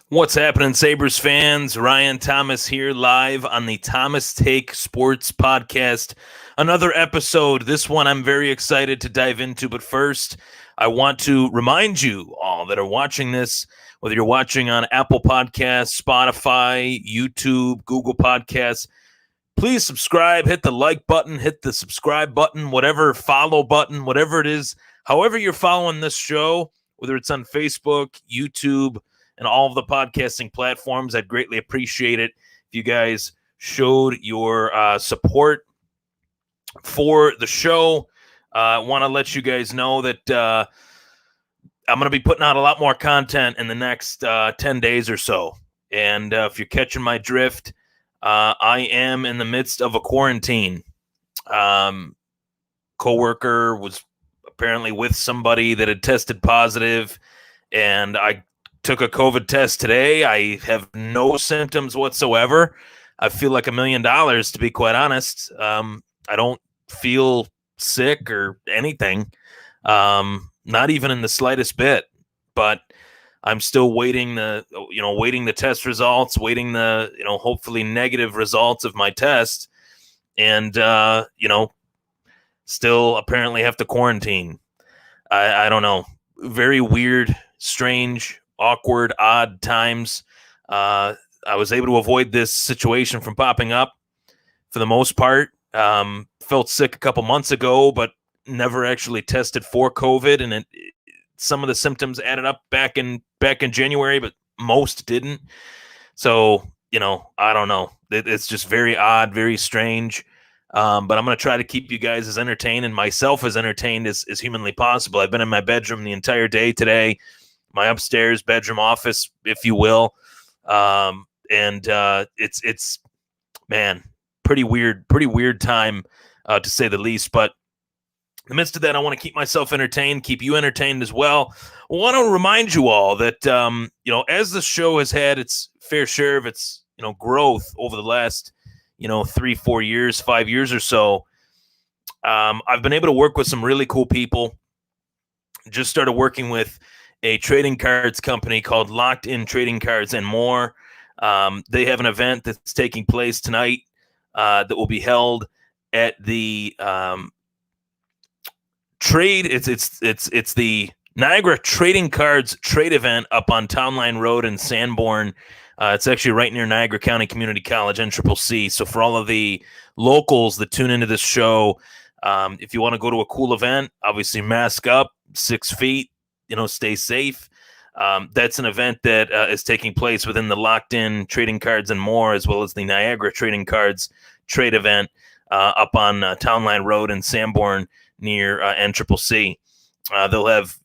What's happening, Sabres fans? Ryan Thomas here, live on the Thomas Take Sports Podcast. Another episode. This one I'm very excited to dive into, but first, I want to remind you all that are watching this, whether you're watching on Apple Podcasts, Spotify, YouTube, Google Podcasts, please subscribe, hit the like button, hit the subscribe button, whatever, follow button, whatever it is. However you're following this show, whether it's on Facebook, YouTube, and all of the podcasting platforms, I'd greatly appreciate it if you guys showed your support for the show. I want to let you guys know that I'm going to be putting out a lot more content in the next 10 days or so. And if you're catching my drift, I am in the midst of a quarantine. Coworker was apparently with somebody that had tested positive, and I took a COVID test today. I have no symptoms whatsoever. I feel like $1 million, to be quite honest. I don't feel sick or anything, not even in the slightest bit. But I'm still waiting the test results, waiting the hopefully negative results of my test, and still apparently have to quarantine. I don't know. Very weird, strange, awkward, odd times. I was able to avoid this situation from popping up for the most part. Felt sick a couple months ago, but never actually tested for COVID, and some of the symptoms added up back in January, but most didn't. So I don't know. It's just very odd, very strange. But I'm going to try to keep you guys as entertained and myself as entertained as humanly possible. I've been in my bedroom the entire day today, my upstairs bedroom office, if you will. And it's man, pretty weird time, to say the least. But in the midst of that, I want to keep myself entertained, keep you entertained as well. I want to remind you all that, as the show has had its fair share of its, growth over the last, 3, 4 years, 5 years or so, I've been able to work with some really cool people. Just started working with a trading cards company called Locked In Trading Cards and More. They have an event that's taking place tonight that will be held at the it's the Niagara Trading Cards trade event up on Town Line Road in Sanborn. It's actually right near Niagara County Community College, NCCC. So for all of the locals that tune into this show, if you want to go to a cool event, obviously mask up, 6 feet, stay safe. That's an event that is taking place within the Locked In Trading Cards and More, as well as the Niagara Trading Cards trade event up on Town Line Road in Sanborn near NCCC. They'll have,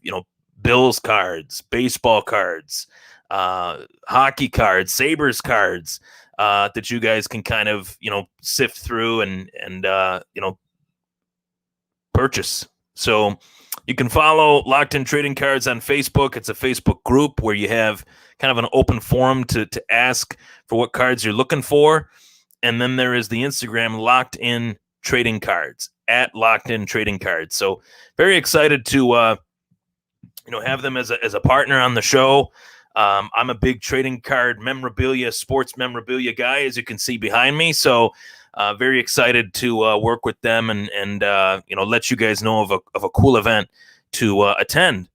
Bills cards, baseball cards, hockey cards, Sabres cards that you guys can kind of, sift through and purchase. So you can follow Locked In Trading Cards on Facebook. It's a Facebook group where you have kind of an open forum to ask for what cards you're looking for. And then there is the Instagram Locked In Trading Cards, at Locked In Trading Cards. So very excited to have them as a partner on the show. I'm a big trading card memorabilia, sports memorabilia guy, as you can see behind me. So very excited to work with them and let you guys know of a cool event to attend.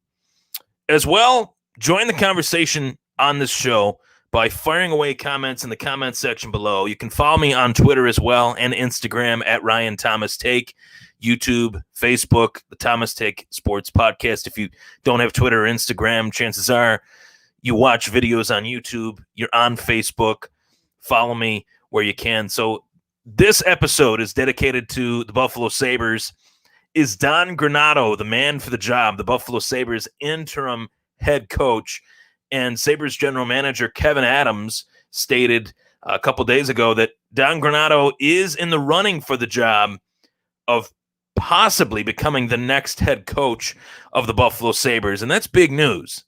As well, join the conversation on this show by firing away comments in the comments section below. You can follow me on Twitter as well and Instagram at Ryan Thomas Take, YouTube, Facebook, the Thomas Take Sports Podcast. If you don't have Twitter or Instagram, chances are you watch videos on YouTube, you're on Facebook. Follow me where you can. So this episode is dedicated to the Buffalo Sabres. Is Don Granato the man for the job? The Buffalo Sabres interim head coach and Sabres general manager Kevin Adams stated a couple days ago that Don Granato is in the running for the job of possibly becoming the next head coach of the Buffalo Sabres. And that's big news.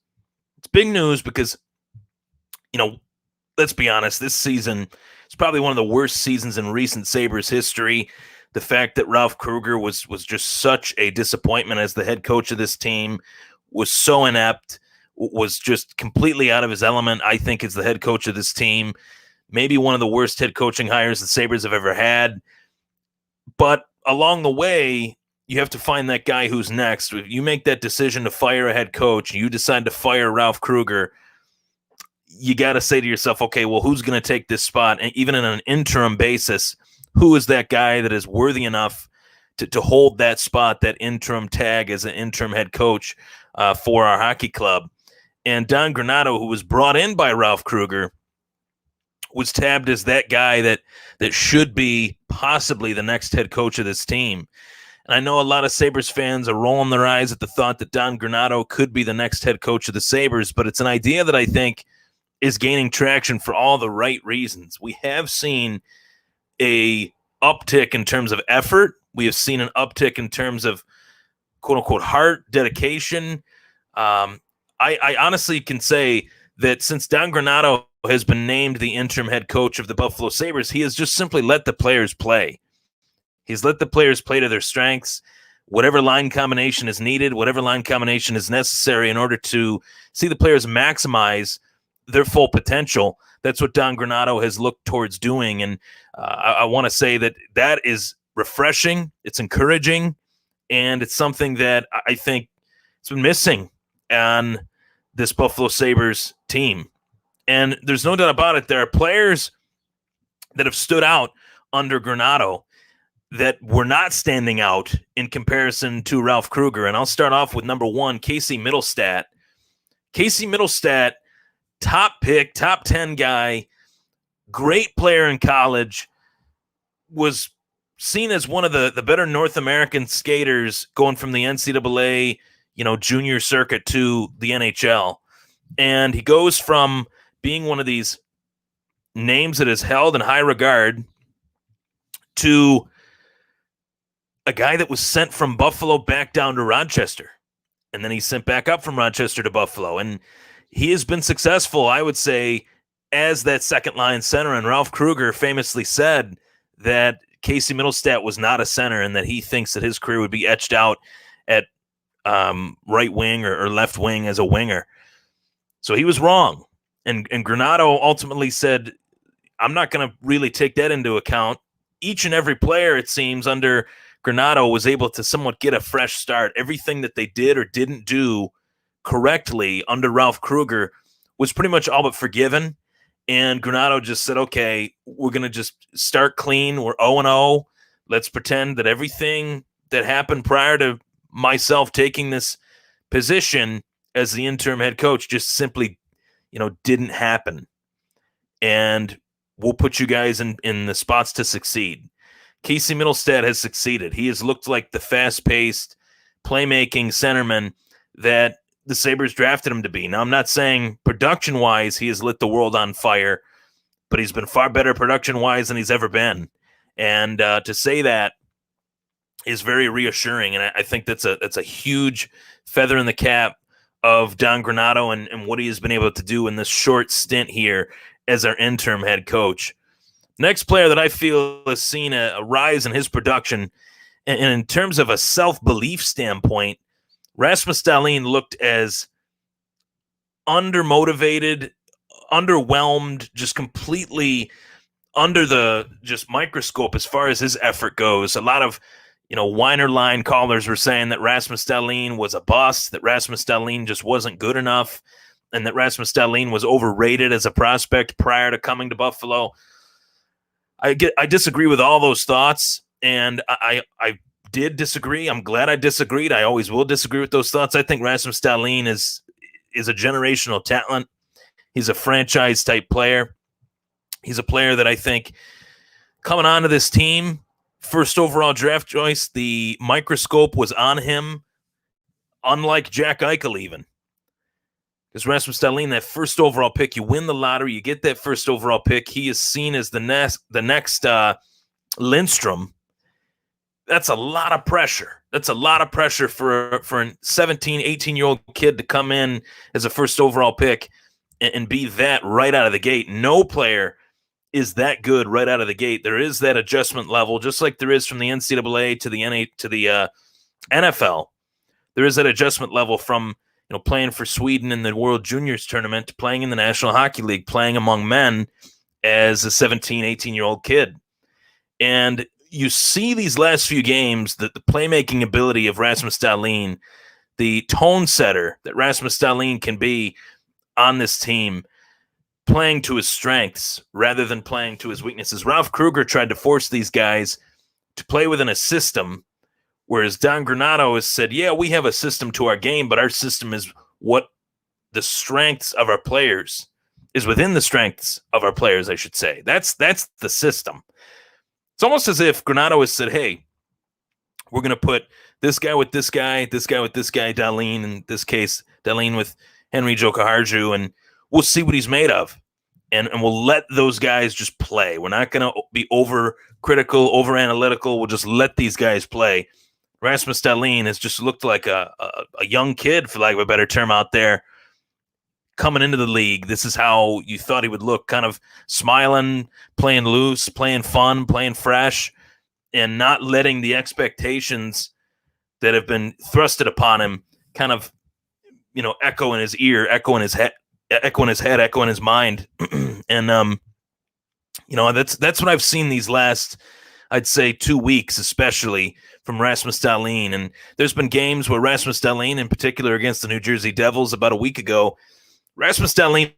It's big news because, let's be honest, this season is probably one of the worst seasons in recent Sabres history. The fact that Ralph Kruger was just such a disappointment as the head coach of this team, was so inept, was just completely out of his element. I think is the head coach of this team. Maybe one of the worst head coaching hires the Sabres have ever had. But along the way, you have to find that guy who's next. If you make that decision to fire a head coach, you decide to fire Ralph Krueger, you got to say to yourself, okay, well, who's going to take this spot? And even on an interim basis, who is that guy that is worthy enough to hold that spot, that interim tag as an interim head coach for our hockey club? And Don Granato, who was brought in by Ralph Krueger, was tabbed as that guy that should be possibly the next head coach of this team. And I know a lot of Sabres fans are rolling their eyes at the thought that Don Granato could be the next head coach of the Sabres, but it's an idea that I think is gaining traction for all the right reasons. We have seen a uptick in terms of effort. We have seen an uptick in terms of quote-unquote heart, dedication. I honestly can say that since Don Granato has been named the interim head coach of the Buffalo Sabres, he has just simply let the players play. He's let the players play to their strengths, whatever line combination is needed, whatever line combination is necessary in order to see the players maximize their full potential. That's what Don Granato has looked towards doing. And I want to say that is refreshing. It's encouraging. And it's something that I think it's been missing on this Buffalo Sabres team. And there's no doubt about it. There are players that have stood out under Granato that were not standing out in comparison to Ralph Krueger. And I'll start off with number one, Casey Middlestat. Casey Middlestat, top pick, top 10 guy, great player in college, was seen as one of the better North American skaters going from the NCAA, junior circuit to the NHL. And he goes from being one of these names that is held in high regard to a guy that was sent from Buffalo back down to Rochester. And then he's sent back up from Rochester to Buffalo. And he has been successful, I would say, as that second line center. And Ralph Krueger famously said that Casey Middlestat was not a center and that he thinks that his career would be etched out at right wing or left wing as a winger. So he was wrong. And Granato ultimately said, I'm not going to really take that into account. Each and every player, it seems, under Granato was able to somewhat get a fresh start. Everything that they did or didn't do correctly under Ralph Krueger was pretty much all but forgiven. And Granato just said, okay, we're going to just start clean. We're 0-0. Let's pretend that everything that happened prior to myself taking this position as the interim head coach just simply, didn't happen. And we'll put you guys in the spots to succeed. Casey Middlestat has succeeded. He has looked like the fast-paced, playmaking centerman that the Sabres drafted him to be. Now, I'm not saying production-wise he has lit the world on fire, but he's been far better production-wise than he's ever been. And to say that is very reassuring, and I think that's a huge feather in the cap of Don Granato and what he has been able to do in this short stint here as our interim head coach. Next player that I feel has seen a rise in his production, and in terms of a self-belief standpoint, Rasmus Dahlin looked as undermotivated, underwhelmed, just completely under the microscope as far as his effort goes. A lot of whiner line callers were saying that Rasmus Dahlin was a bust, that Rasmus Dahlin just wasn't good enough, and that Rasmus Dahlin was overrated as a prospect prior to coming to Buffalo. I disagree with all those thoughts, and I did disagree. I'm glad I disagreed. I always will disagree with those thoughts. I think Rasmus Dahlin is a generational talent. He's a franchise-type player. He's a player that I think coming onto this team, first overall draft choice, the microscope was on him, unlike Jack Eichel even. Because Rasmus Dahlin, that first overall pick, you win the lottery, you get that first overall pick. He is seen as the next Lindstrom. That's a lot of pressure. That's a lot of pressure for a 17, 18-year-old kid to come in as a first overall pick and be that right out of the gate. No player is that good right out of the gate. There is that adjustment level, just like there is from the NCAA to the NFL. There is that adjustment level from playing for Sweden in the World Juniors tournament, playing in the National Hockey League, playing among men as a 17, 18-year-old kid. And you see these last few games that the playmaking ability of Rasmus Dahlin, the tone setter that Rasmus Dahlin can be on this team, playing to his strengths rather than playing to his weaknesses. Ralph Kruger tried to force these guys to play within a system, whereas Don Granato has said, yeah, we have a system to our game, but our system is what the strengths of our players is within the strengths of our players, I should say. That's the system. It's almost as if Granato has said, hey, we're going to put this guy with this guy with this guy, Dahlin, in this case, Dahlin with Henry Jokiharju, and we'll see what he's made of. And we'll let those guys just play. We're not going to be over-critical, over-analytical. We'll just let these guys play. Rasmus Dahlin has just looked like a young kid, for lack of a better term, out there coming into the league. This is how you thought he would look, kind of smiling, playing loose, playing fun, playing fresh, and not letting the expectations that have been thrusted upon him kind of, echo in his ear, echo in his head, echo in his mind. And, that's what I've seen these last, I'd say, 2 weeks, especially from Rasmus Dahlin. And there's been games where Rasmus Dahlin, in particular against the New Jersey Devils about a week ago, Rasmus Dahlin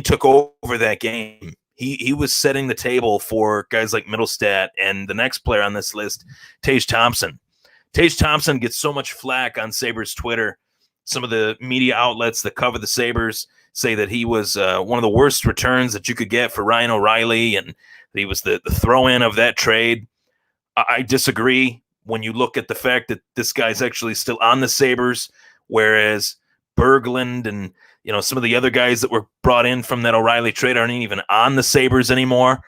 took over that game. He was setting the table for guys like Middlestat and the next player on this list, Tage Thompson. Tage Thompson gets so much flack on Sabres Twitter. Some of the media outlets that cover the Sabres say that he was one of the worst returns that you could get for Ryan O'Reilly, and that he was the throw-in of that trade. I disagree when you look at the fact that this guy's actually still on the Sabres, whereas Berglund and some of the other guys that were brought in from that O'Reilly trade aren't even on the Sabres anymore.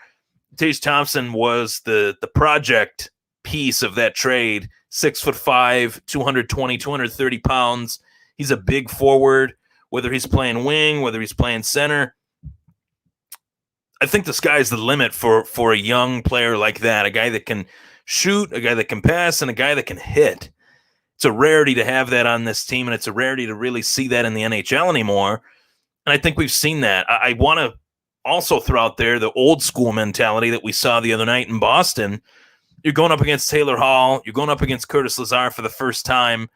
Tage Thompson was the project piece of that trade. 6'5", 220, 230 pounds. He's a big forward, whether he's playing wing, whether he's playing center. I think the sky's the limit for a young player like that, a guy that can shoot, a guy that can pass, and a guy that can hit. It's a rarity to have that on this team, and it's a rarity to really see that in the NHL anymore. And I think we've seen that. I want to also throw out there the old school mentality that we saw the other night in Boston. You're going up against Taylor Hall. You're going up against Curtis Lazar for the first time,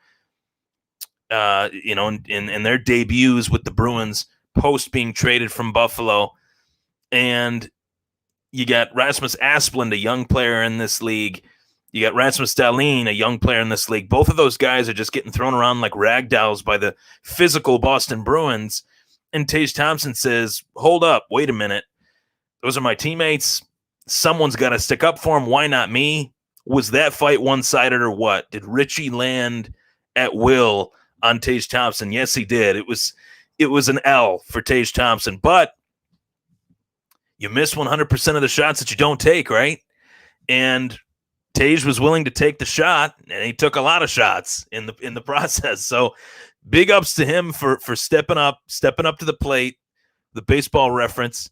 in their debuts with the Bruins post being traded from Buffalo. And you got Rasmus Asplund, a young player in this league. You got Rasmus Dahlin, a young player in this league. Both of those guys are just getting thrown around like rag dolls by the physical Boston Bruins. And Tage Thompson says, hold up, wait a minute. Those are my teammates. Someone's got to stick up for them. Why not me? Was that fight one-sided or what? Did Richie land at will on Tage Thompson? Yes, he did. It was an L for Tage Thompson. But you miss 100% of the shots that you don't take, right? And Tage was willing to take the shot, and he took a lot of shots in the process. So big ups to him for stepping up to the plate, the baseball reference,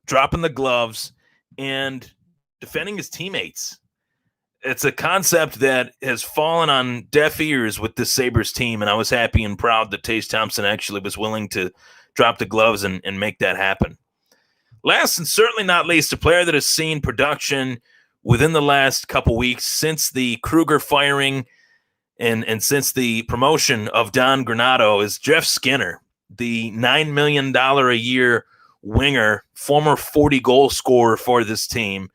dropping the gloves, and defending his teammates. It's a concept that has fallen on deaf ears with this Sabres team, and I was happy and proud that Tage Thompson actually was willing to drop the gloves and make that happen. Last and certainly not least, a player that has seen production within the last couple weeks since the Kruger firing and since the promotion of Don Granato is Jeff Skinner, the $9 million a year winger, former 40-goal scorer for this team.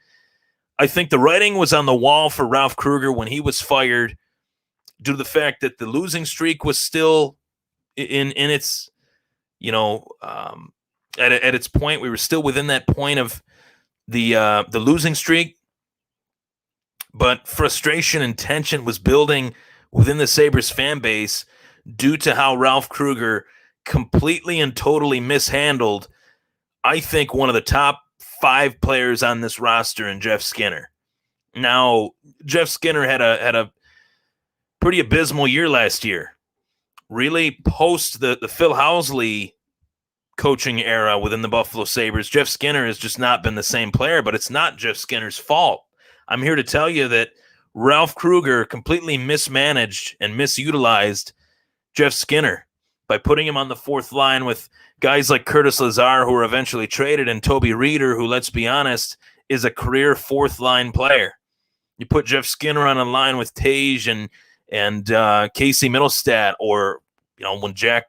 I think the writing was on the wall for Ralph Kruger when he was fired due to the fact that the losing streak was still in its, at its point. We were still within that point of the losing streak. But frustration and tension was building within the Sabres fan base due to how Ralph Kruger completely and totally mishandled, I think, one of the top 5 players on this roster in Jeff Skinner. Now, Jeff Skinner had a pretty abysmal year last year. Really, post the Phil Housley coaching era within the Buffalo Sabres, Jeff Skinner has just not been the same player, but it's not Jeff Skinner's fault. I'm here to tell you that Ralph Kruger completely mismanaged and misutilized Jeff Skinner. by putting him on the fourth line with guys like Curtis Lazar, who were eventually traded, and Toby Reeder, who, let's be honest, is a career fourth line player. You put Jeff Skinner on a line with Tage and Casey Middlestat, or when Jack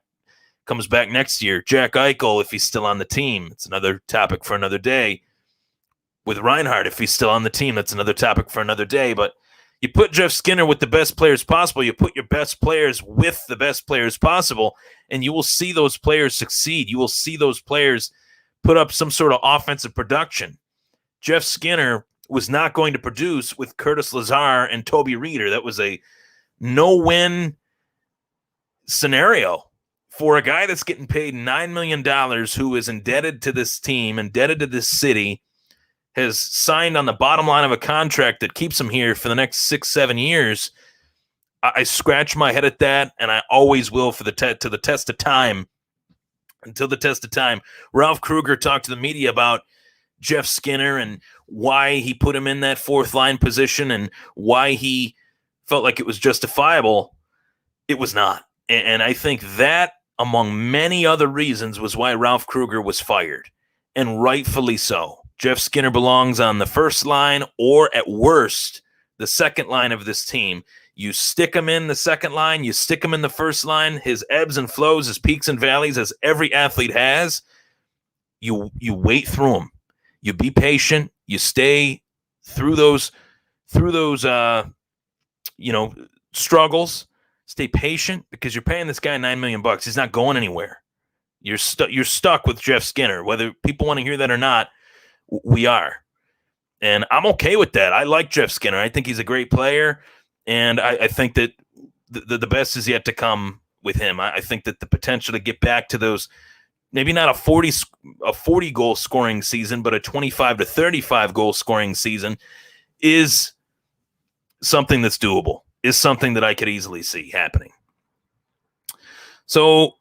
comes back next year, Jack Eichel, if he's still on the team. It's another topic for another day. With Reinhardt, if he's still on the team, that's another topic for another day. But you put Jeff Skinner with the best players possible. You put your best players with the best players possible, and you will see those players succeed. You will see those players put up some sort of offensive production. Jeff Skinner was not going to produce with Curtis Lazar and Toby Reeder. That was a no-win scenario for a guy that's getting paid $9 million, who is indebted to this team, indebted to this city, has signed on the bottom line of a contract that keeps him here for the next 6-7 years. I scratch my head at that, and I always will for to the test of time. Until the test of time. Ralph Krueger talked to the media about Jeff Skinner and why he put him in that fourth line position and why he felt like it was justifiable. It was not. And I think that, among many other reasons, was why Ralph Krueger was fired, and rightfully so. Jeff Skinner belongs on the first line, or at worst, the second line of this team. You stick him in the second line, you stick him in the first line, his ebbs and flows, his peaks and valleys, as every athlete has. You wait through them. You be patient. You stay through those struggles. Stay patient, because you're paying this guy $9 million. He's not going anywhere. You're stuck with Jeff Skinner, whether people want to hear that or not. We are. And I'm okay with that. I like Jeff Skinner. I think he's a great player. And I think that the best is yet to come with him. I think that the potential to get back to those, maybe not a 40 goal scoring season, but a 25 to 35 goal scoring season, is something that's doable, is something that I could easily see happening. So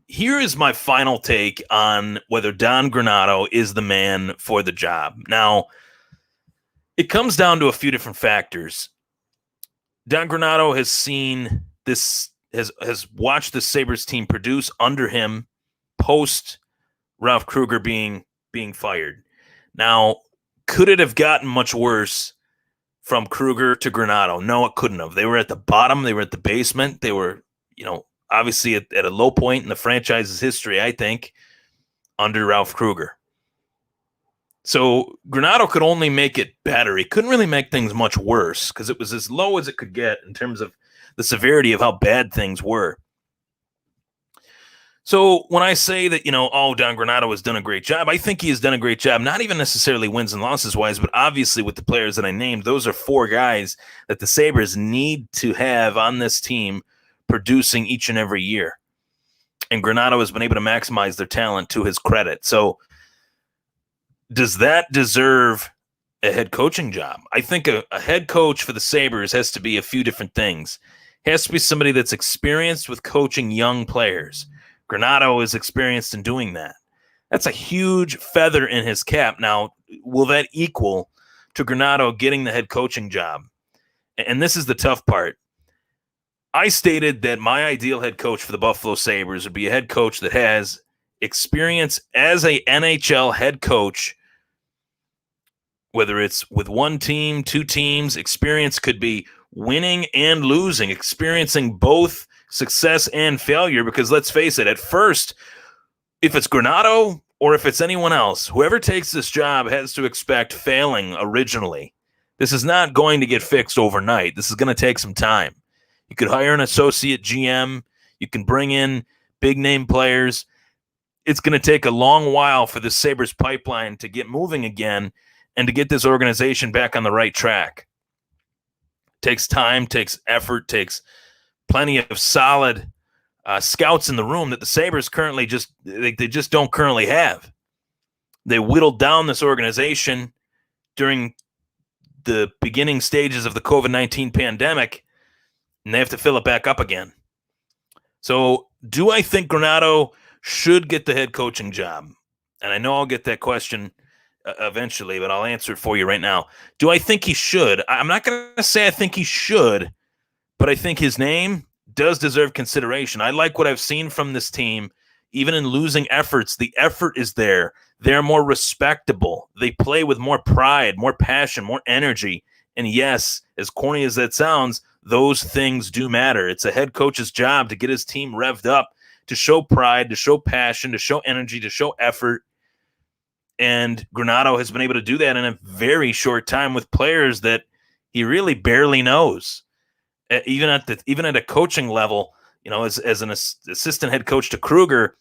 here is my final take on whether Don Granato is the man for the job. Now, it comes down to a few different factors. Don Granato has seen this, has watched the Sabres team produce under him post Ralph Krueger being fired. Now, could it have gotten much worse from Krueger to Granato? No, it couldn't have. They were at the bottom. They were at the basement. They were, obviously at a low point in the franchise's history, I think, under Ralph Krueger. So Granato could only make it better. He couldn't really make things much worse, because it was as low as it could get in terms of the severity of how bad things were. So when I say that, Don Granato has done a great job, I think he has done a great job, not even necessarily wins and losses wise, but obviously with the players that I named. Those are four guys that the Sabres need to have on this team producing each and every year. And Granato has been able to maximize their talent to his credit. So does that deserve a head coaching job? I think a head coach for the Sabres has to be a few different things. It has to be somebody that's experienced with coaching young players. Granato is experienced in doing that. That's a huge feather in his cap. Now, will that equal to Granato getting the head coaching job? And this is the tough part. I stated that my ideal head coach for the Buffalo Sabres would be a head coach that has experience as a NHL head coach, whether it's with one team, two teams. Experience could be winning and losing, experiencing both success and failure, because let's face it, at first, if it's Granato or if it's anyone else, whoever takes this job has to expect failing originally. This is not going to get fixed overnight. This is going to take some time. You could hire an associate GM. You can bring in big-name players. It's going to take a long while for the Sabres pipeline to get moving again and to get this organization back on the right track. Takes time, takes effort, takes plenty of solid scouts in the room that the Sabres currently they just don't currently have. They whittled down this organization during the beginning stages of the COVID-19 pandemic, and they have to fill it back up again. So do I think Granato should get the head coaching job? And I know I'll get that question eventually, but I'll answer it for you right now. Do I think he should? I'm not going to say I think he should, but I think his name does deserve consideration. I like what I've seen from this team. Even in losing efforts, the effort is there. They're more respectable. They play with more pride, more passion, more energy. And yes, as corny as that sounds, those things do matter. It's a head coach's job to get his team revved up, to show pride, to show passion, to show energy, to show effort. And Granato has been able to do that in a very short time with players that he really barely knows. Even at a coaching level, as an assistant head coach to Kruger,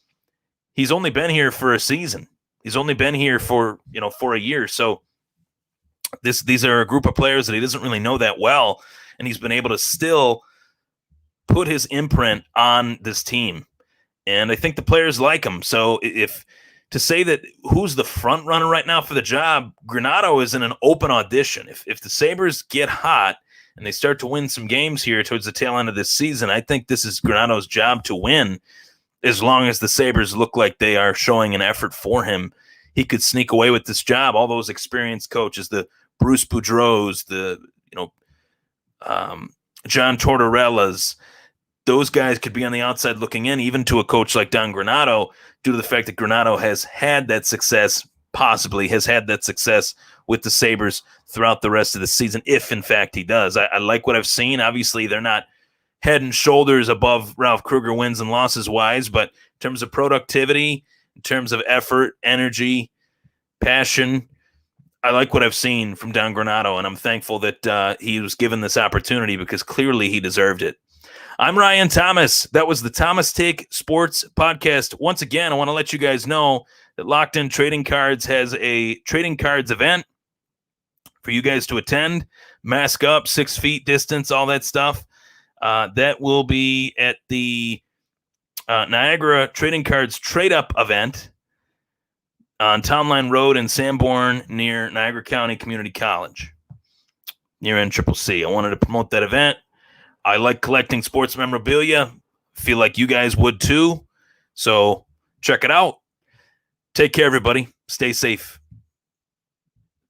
he's only been here for a season. He's only been here for a year. So these are a group of players that he doesn't really know that well, and he's been able to still put his imprint on this team. And I think the players like him. So to say that who's the front runner right now for the job, Granato is in an open audition. If the Sabres get hot and they start to win some games here towards the tail end of this season, I think this is Granato's job to win. As long as the Sabres look like they are showing an effort for him, he could sneak away with this job. All those experienced coaches, the Bruce Boudreau's, the John Tortorella's, those guys could be on the outside looking in, even to a coach like Don Granato, due to the fact that Granato has had that success with the Sabres throughout the rest of the season, if in fact he does. I like what I've seen. Obviously, they're not head and shoulders above Ralph Kruger wins and losses wise, but in terms of productivity, in terms of effort, energy, passion, I like what I've seen from Don Granato, and I'm thankful that he was given this opportunity because clearly he deserved it. I'm Ryan Thomas. That was the Thomas Take Sports Podcast. Once again, I want to let you guys know that Locked In Trading Cards has a trading cards event for you guys to attend. Mask up, 6 feet distance, all that stuff. That will be at the Niagara Trading Cards Trade Up event on Town Line Road in Sanborn near Niagara County Community College, near NCCC. I wanted to promote that event. I like collecting sports memorabilia. Feel like you guys would too. So check it out. Take care, everybody. Stay safe.